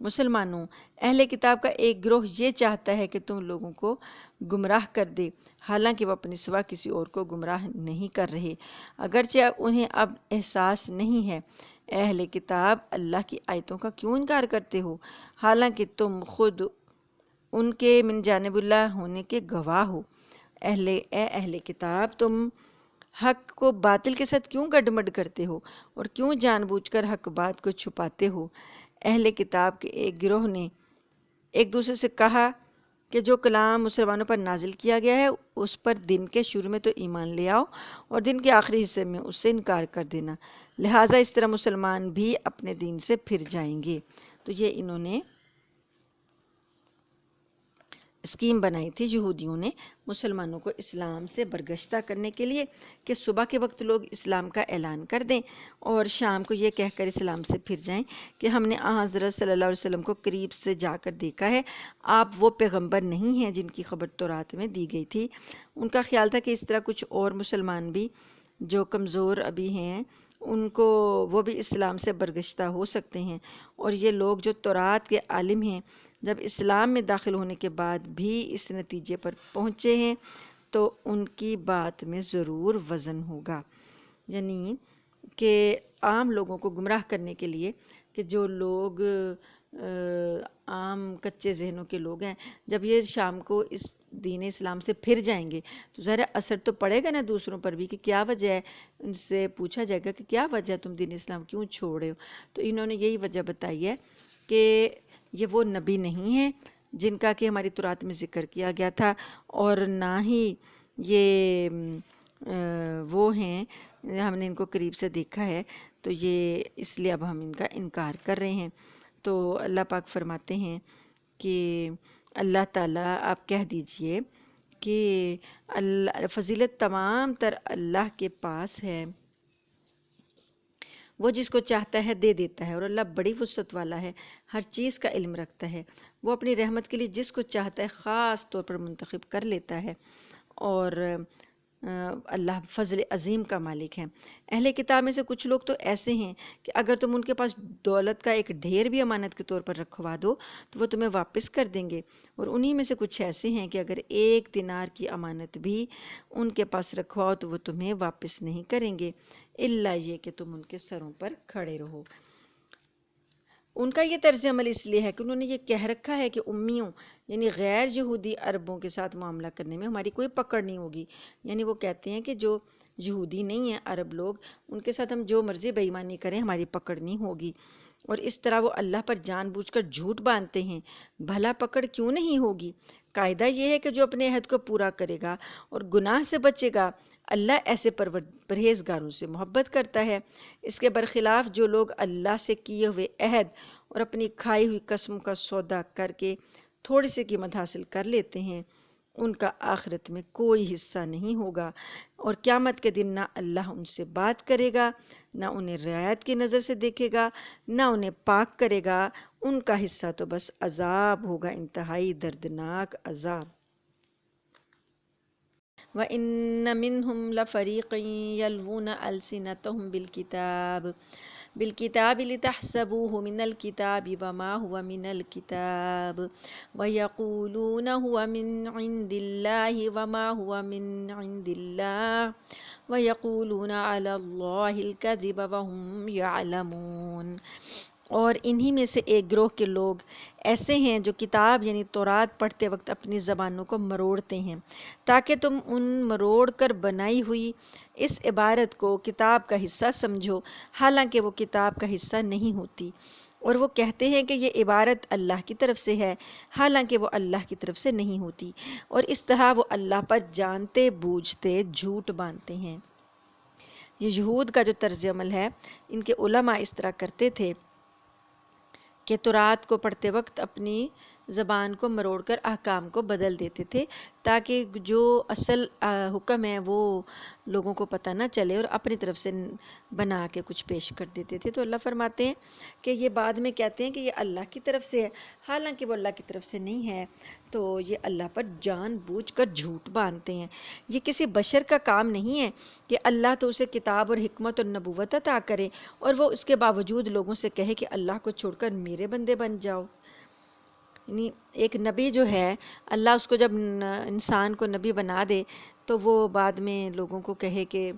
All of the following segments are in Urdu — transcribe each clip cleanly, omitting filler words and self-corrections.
مسلمانوں، اہل کتاب کا ایک گروہ یہ چاہتا ہے کہ تم لوگوں کو گمراہ کر دے، حالانکہ وہ اپنے سوا کسی اور کو گمراہ نہیں کر رہے، اگرچہ انہیں اب احساس نہیں ہے۔ اے اہل کتاب، اللہ کی آیتوں کا کیوں انکار کرتے ہو، حالانکہ تم خود ان کے من جانب اللہ ہونے کے گواہ ہو۔ اے اہل کتاب، تم حق کو باطل کے ساتھ کیوں گڈمڈ کرتے ہو اور کیوں جان بوجھ کر حق بات کو چھپاتے ہو؟ اہل کتاب کے ایک گروہ نے ایک دوسرے سے کہا کہ جو کلام مسلمانوں پر نازل کیا گیا ہے اس پر دن کے شروع میں تو ایمان لے آؤ اور دن کے آخری حصے میں اس سے انکار کر دینا، لہٰذا اس طرح مسلمان بھی اپنے دین سے پھر جائیں گے۔ تو یہ انہوں نے اسکیم بنائی تھی یہودیوں نے مسلمانوں کو اسلام سے برگشتہ کرنے کے لیے کہ صبح کے وقت لوگ اسلام کا اعلان کر دیں اور شام کو یہ کہہ کر اسلام سے پھر جائیں کہ ہم نے حضرت صلی اللہ علیہ وسلم کو قریب سے جا کر دیکھا ہے، آپ وہ پیغمبر نہیں ہیں جن کی خبر تورات میں دی گئی تھی۔ ان کا خیال تھا کہ اس طرح کچھ اور مسلمان بھی جو کمزور ابھی ہیں ان کو وہ بھی اسلام سے برگشتہ ہو سکتے ہیں، اور یہ لوگ جو تورات کے عالم ہیں جب اسلام میں داخل ہونے کے بعد بھی اس نتیجے پر پہنچے ہیں تو ان کی بات میں ضرور وزن ہوگا۔ یعنی کہ عام لوگوں کو گمراہ کرنے کے لیے کہ جو لوگ عام کچے ذہنوں کے لوگ ہیں، جب یہ شام کو اس دین اسلام سے پھر جائیں گے تو ظاہر اثر تو پڑے گا نا دوسروں پر بھی کہ کیا وجہ ہے، ان سے پوچھا جائے گا کہ کیا وجہ ہے تم دین اسلام کیوں چھوڑ رہے ہو، تو انہوں نے یہی وجہ بتائی ہے کہ یہ وہ نبی نہیں ہیں جن کا کہ ہماری تورات میں ذکر کیا گیا تھا، اور نہ ہی یہ وہ ہیں، ہم نے ان کو قریب سے دیکھا ہے تو یہ اس لیے اب ہم ان کا انکار کر رہے ہیں۔ تو اللہ پاک فرماتے ہیں کہ اللہ تعالیٰ آپ کہہ دیجئے کہ فضیلت تمام تر اللہ کے پاس ہے، وہ جس کو چاہتا ہے دے دیتا ہے، اور اللہ بڑی وسعت والا ہے، ہر چیز کا علم رکھتا ہے، وہ اپنی رحمت کے لیے جس کو چاہتا ہے خاص طور پر منتخب کر لیتا ہے، اور اللہ فضل عظیم کا مالک ہے۔ اہل کتاب میں سے کچھ لوگ تو ایسے ہیں کہ اگر تم ان کے پاس دولت کا ایک ڈھیر بھی امانت کے طور پر رکھوا دو تو وہ تمہیں واپس کر دیں گے، اور انہی میں سے کچھ ایسے ہیں کہ اگر 1 دینار کی امانت بھی ان کے پاس رکھواؤ تو وہ تمہیں واپس نہیں کریں گے، الا یہ کہ تم ان کے سروں پر کھڑے رہو۔ ان کا یہ طرز عمل اس لیے ہے کہ انہوں نے یہ کہہ رکھا ہے کہ امیوں یعنی غیر یہودی عربوں کے ساتھ معاملہ کرنے میں ہماری کوئی پکڑ نہیں ہوگی، یعنی وہ کہتے ہیں کہ جو یہودی نہیں ہیں عرب لوگ ان کے ساتھ ہم جو مرضی بے ایمانی کریں ہماری پکڑ نہیں ہوگی، اور اس طرح وہ اللہ پر جان بوجھ کر جھوٹ باندھتے ہیں، بھلا پکڑ کیوں نہیں ہوگی؟ قاعدہ یہ ہے کہ جو اپنے عہد کو پورا کرے گا اور گناہ سے بچے گا اللہ ایسے پرہیزگاروں سے محبت کرتا ہے۔ اس کے برخلاف جو لوگ اللہ سے کیے ہوئے عہد اور اپنی کھائی ہوئی قسم کا سودا کر کے تھوڑی سی قیمت حاصل کر لیتے ہیں ان کا آخرت میں کوئی حصہ نہیں ہوگا، اور قیامت کے دن نہ اللہ ان سے بات کرے گا، نہ انہیں رعایت کی نظر سے دیکھے گا، نہ انہیں پاک کرے گا، ان کا حصہ تو بس عذاب ہوگا، انتہائی دردناک عذاب۔ وَإِنَّ مِنْهُمْ لَفَرِيقًا يَلْوُونَ أَلْسِنَتَهُمْ بالكتاب لتحسبوه من الكتاب وما هو من الكتاب ويقولون هو من عند الله وما هو من عند الله ويقولون على الله الكذب وهم يعلمون۔ اور انہی میں سے ایک گروہ کے لوگ ایسے ہیں جو کتاب یعنی تورات پڑھتے وقت اپنی زبانوں کو مروڑتے ہیں تاکہ تم ان مروڑ کر بنائی ہوئی اس عبارت کو کتاب کا حصہ سمجھو، حالانکہ وہ کتاب کا حصہ نہیں ہوتی، اور وہ کہتے ہیں کہ یہ عبارت اللہ کی طرف سے ہے، حالانکہ وہ اللہ کی طرف سے نہیں ہوتی، اور اس طرح وہ اللہ پر جانتے بوجھتے جھوٹ باندھتے ہیں۔ یہ یہود کا جو طرز عمل ہے، ان کے علماء اس طرح کرتے تھے کہ تورات کو پڑھتے وقت اپنی زبان کو مروڑ کر احکام کو بدل دیتے تھے تاکہ جو اصل حکم ہے وہ لوگوں کو پتہ نہ چلے، اور اپنی طرف سے بنا کے کچھ پیش کر دیتے تھے۔ تو اللہ فرماتے ہیں کہ یہ بعد میں کہتے ہیں کہ یہ اللہ کی طرف سے ہے، حالانکہ وہ اللہ کی طرف سے نہیں ہے، تو یہ اللہ پر جان بوجھ کر جھوٹ باندھتے ہیں۔ یہ کسی بشر کا کام نہیں ہے کہ اللہ تو اسے کتاب اور حکمت اور نبوت عطا کرے اور وہ اس کے باوجود لوگوں سے کہے کہ اللہ کو چھوڑ کر میرے میرے بندے بن جاؤ۔ یعنی ایک نبی جو ہے، اللہ اس کو جب انسان کو نبی بنا دے تو وہ بعد میں لوگوں کو کہے کہ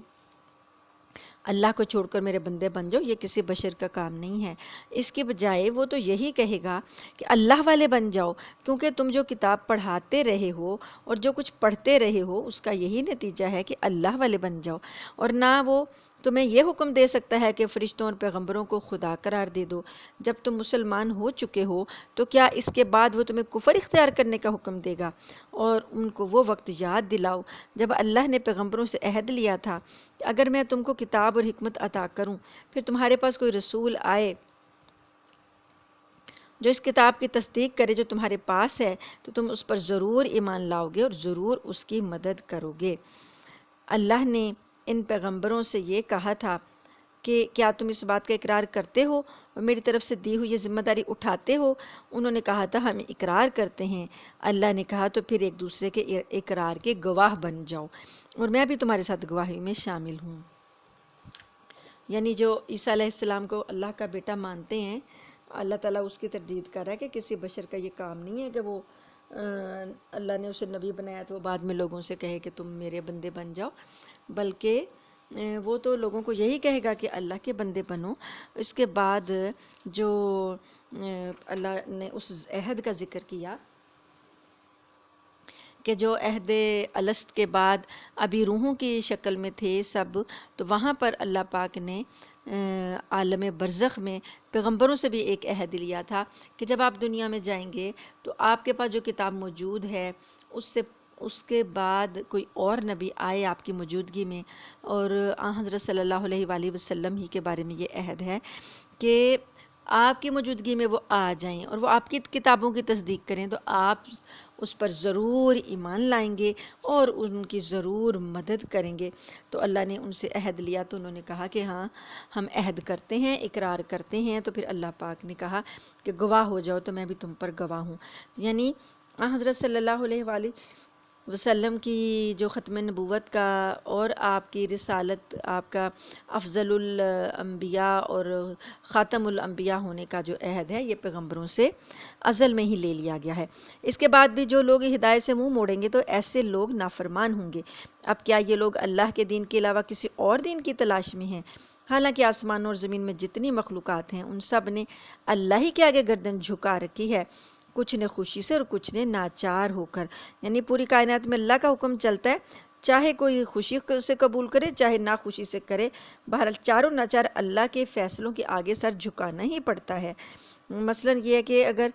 اللہ کو چھوڑ کر میرے بندے بن جاؤ، یہ کسی بشر کا کام نہیں ہے۔ اس کے بجائے وہ تو یہی کہے گا کہ اللہ والے بن جاؤ، کیونکہ تم جو کتاب پڑھاتے رہے ہو اور جو کچھ پڑھتے رہے ہو اس کا یہی نتیجہ ہے کہ اللہ والے بن جاؤ۔ اور نہ وہ تمہیں یہ حکم دے سکتا ہے کہ فرشتوں اور پیغمبروں کو خدا قرار دے دو۔ جب تم مسلمان ہو چکے ہو تو کیا اس کے بعد وہ تمہیں کفر اختیار کرنے کا حکم دے گا؟ اور ان کو وہ وقت یاد دلاؤ جب اللہ نے پیغمبروں سے عہد لیا تھا کہ اگر میں تم کو کتاب اور حکمت عطا کروں، پھر تمہارے پاس کوئی رسول آئے جو اس کتاب کی تصدیق کرے جو تمہارے پاس ہے، تو تم اس پر ضرور ایمان لاؤ گے اور ضرور اس کی مدد کرو گے۔ اللہ نے ان پیغمبروں سے یہ کہا تھا کہ کیا تم اس بات کا اقرار کرتے ہو اور میری طرف سے دی ہوئی یہ ذمہ داری اٹھاتے ہو؟ انہوں نے کہا تھا ہم اقرار کرتے ہیں۔ اللہ نے کہا تو پھر ایک دوسرے کے اقرار کے گواہ بن جاؤ، اور میں بھی تمہارے ساتھ گواہی میں شامل ہوں۔ یعنی جو عیسیٰ علیہ السلام کو اللہ کا بیٹا مانتے ہیں، اللہ تعالیٰ اس کی تردید کر رہا ہے کہ کسی بشر کا یہ کام نہیں ہے کہ وہ اللہ نے اسے نبی بنایا تو وہ بعد میں لوگوں سے کہے کہ تم میرے بندے بن جاؤ، بلکہ وہ تو لوگوں کو یہی کہے گا کہ اللہ کے بندے بنو۔ اس کے بعد جو اللہ نے اس عہد کا ذکر کیا کہ جو عہد الست کے بعد ابھی روحوں کی شکل میں تھے سب، تو وہاں پر اللہ پاک نے عالم برزخ میں پیغمبروں سے بھی ایک عہد لیا تھا کہ جب آپ دنیا میں جائیں گے تو آپ کے پاس جو کتاب موجود ہے اس کے بعد کوئی اور نبی آئے آپ کی موجودگی میں، اور حضرت صلی اللہ علیہ وآلہ وسلم ہی کے بارے میں یہ عہد ہے کہ آپ کی موجودگی میں وہ آ جائیں اور وہ آپ کی کتابوں کی تصدیق کریں تو آپ اس پر ضرور ایمان لائیں گے اور ان کی ضرور مدد کریں گے۔ تو اللہ نے ان سے عہد لیا تو انہوں نے کہا کہ ہاں ہم عہد کرتے ہیں، اقرار کرتے ہیں۔ تو پھر اللہ پاک نے کہا کہ گواہ ہو جاؤ، تو میں بھی تم پر گواہ ہوں۔ یعنی حضرت صلی اللہ علیہ وآلہ وسلم کی جو ختم نبوت کا اور آپ کی رسالت، آپ کا افضل الانبیاء اور خاتم الانبیاء ہونے کا جو عہد ہے، یہ پیغمبروں سے ازل میں ہی لے لیا گیا ہے۔ اس کے بعد بھی جو لوگ ہدایت سے منہ موڑیں گے تو ایسے لوگ نافرمان ہوں گے۔ اب کیا یہ لوگ اللہ کے دین کے علاوہ کسی اور دین کی تلاش میں ہیں؟ حالانکہ آسمان اور زمین میں جتنی مخلوقات ہیں ان سب نے اللہ ہی کے آگے گردن جھکا رکھی ہے، کچھ نے خوشی سے اور کچھ نے ناچار ہو کر۔ یعنی پوری کائنات میں اللہ کا حکم چلتا ہے، چاہے کوئی خوشی سے قبول کرے چاہے ناخوشی سے کرے، بہرحال چاروں ناچار اللہ کے فیصلوں کے آگے سر جھکانا ہی پڑتا ہے۔ مثلا یہ ہے کہ اگر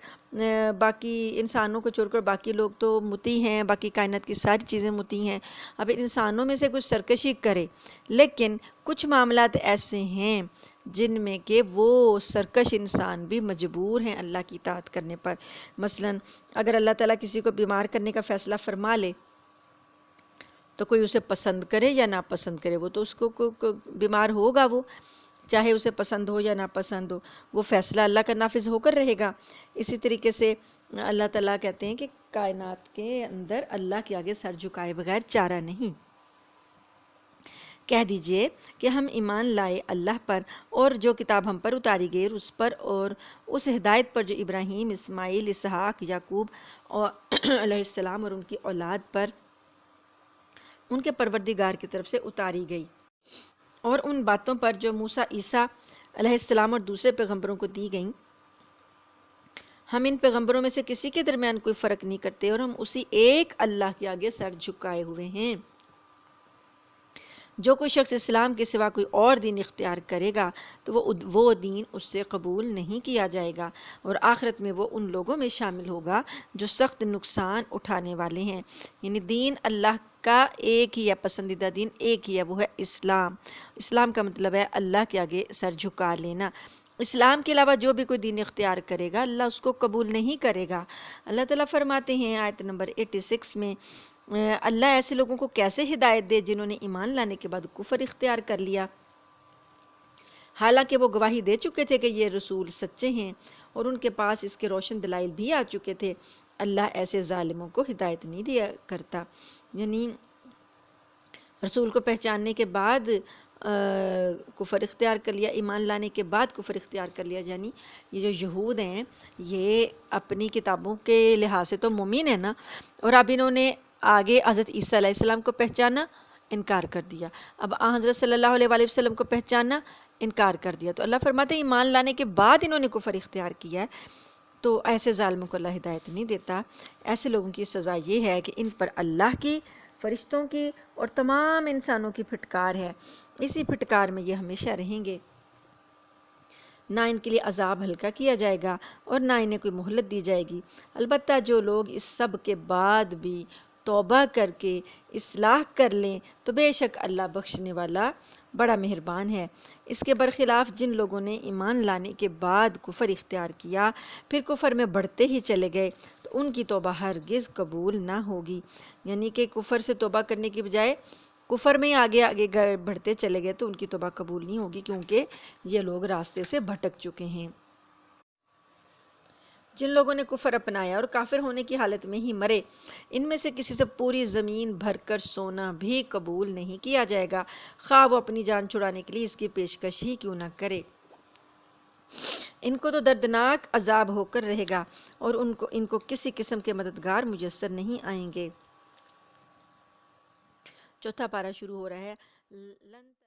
باقی انسانوں کو چھوڑ کر باقی لوگ تو مطیع ہیں، باقی کائنات کی ساری چیزیں مطیع ہیں، اب انسانوں میں سے کچھ سرکشی کرے، لیکن کچھ معاملات ایسے ہیں جن میں کہ وہ سرکش انسان بھی مجبور ہیں اللہ کی اطاعت کرنے پر۔ مثلا اگر اللہ تعالیٰ کسی کو بیمار کرنے کا فیصلہ فرما لے تو کوئی اسے پسند کرے یا ناپسند کرے، وہ تو اس کو بیمار ہوگا، وہ چاہے اسے پسند ہو یا ناپسند ہو، وہ فیصلہ اللہ کا نافذ ہو کر رہے گا۔ اسی طریقے سے اللہ تعالیٰ کہتے ہیں کہ کائنات کے اندر اللہ کے آگے سر جھکائے بغیر چارہ نہیں۔ کہہ دیجئے کہ ہم ایمان لائے اللہ پر اور جو کتاب ہم پر اتاری گئی اس پر، اور اس ہدایت پر جو ابراہیم، اسماعیل، اسحاق، یعقوب اور علیہ السلام اور ان کی اولاد پر ان کے پروردگار کی طرف سے اتاری گئی، اور ان باتوں پر جو موسیٰ، عیسیٰ علیہ السلام اور دوسرے پیغمبروں کو دی گئیں۔ ہم ان پیغمبروں میں سے کسی کے درمیان کوئی فرق نہیں کرتے اور ہم اسی ایک اللہ کے آگے سر جھکائے ہوئے ہیں۔ جو کوئی شخص اسلام کے سوا کوئی اور دین اختیار کرے گا تو وہ دین اس سے قبول نہیں کیا جائے گا، اور آخرت میں وہ ان لوگوں میں شامل ہوگا جو سخت نقصان اٹھانے والے ہیں۔ یعنی دین اللہ کا ایک ہی ہے، پسندیدہ دین ایک ہی ہے، وہ ہے اسلام۔ اسلام کا مطلب ہے اللہ کے آگے سر جھکا لینا۔ اسلام کے علاوہ جو بھی کوئی دین اختیار کرے گا اللہ اس کو قبول نہیں کرے گا۔ اللہ تعالیٰ فرماتے ہیں آیت نمبر 86 میں، اللہ ایسے لوگوں کو کیسے ہدایت دے جنہوں نے ایمان لانے کے بعد کفر اختیار کر لیا، حالانکہ وہ گواہی دے چکے تھے کہ یہ رسول سچے ہیں اور ان کے پاس اس کے روشن دلائل بھی آ چکے تھے۔ اللہ ایسے ظالموں کو ہدایت نہیں دیا کرتا۔ یعنی رسول کو پہچاننے کے بعد کفر اختیار کر لیا، ایمان لانے کے بعد کفر اختیار کر لیا، یعنی یہ جو یہود ہیں یہ اپنی کتابوں کے لحاظ سے تو مومن ہیں نا، اور اب انہوں نے آگے حضرت عیسیٰ علیہ السلام کو پہچانا، انکار کر دیا، اب حضرت صلی اللہ علیہ وآلہ وسلم کو پہچانا، انکار کر دیا، تو اللہ فرماتے ہیں ایمان لانے کے بعد انہوں نے کفر اختیار کیا ہے، تو ایسے ظالموں کو اللہ ہدایت نہیں دیتا۔ ایسے لوگوں کی سزا یہ ہے کہ ان پر اللہ کی، فرشتوں کی اور تمام انسانوں کی پھٹکار ہے، اسی پھٹکار میں یہ ہمیشہ رہیں گے، نہ ان کے لیے عذاب ہلکا کیا جائے گا اور نہ انہیں کوئی مہلت دی جائے گی۔ البتہ جو لوگ اس سب کے بعد بھی توبہ کر کے اصلاح کر لیں تو بے شک اللہ بخشنے والا بڑا مہربان ہے۔ اس کے برخلاف جن لوگوں نے ایمان لانے کے بعد کفر اختیار کیا پھر کفر میں بڑھتے ہی چلے گئے تو ان کی توبہ ہرگز قبول نہ ہوگی، یعنی کہ کفر سے توبہ کرنے کی بجائے کفر میں آگے آگے بڑھتے چلے گئے تو ان کی توبہ قبول نہیں ہوگی، کیونکہ یہ لوگ راستے سے بھٹک چکے ہیں۔ جن لوگوں نے کفر اپنایا اور کافر ہونے کی حالت میں ہی مرے، ان میں سے کسی سے پوری زمین بھر کر سونا بھی قبول نہیں کیا جائے گا، خواہ وہ اپنی جان چھڑانے کے لیے اس کی پیشکش ہی کیوں نہ کرے۔ ان کو تو دردناک عذاب ہو کر رہے گا اور ان کو کسی قسم کے مددگار میسر نہیں آئیں گے۔ چوتھا پارہ شروع ہو رہا ہے۔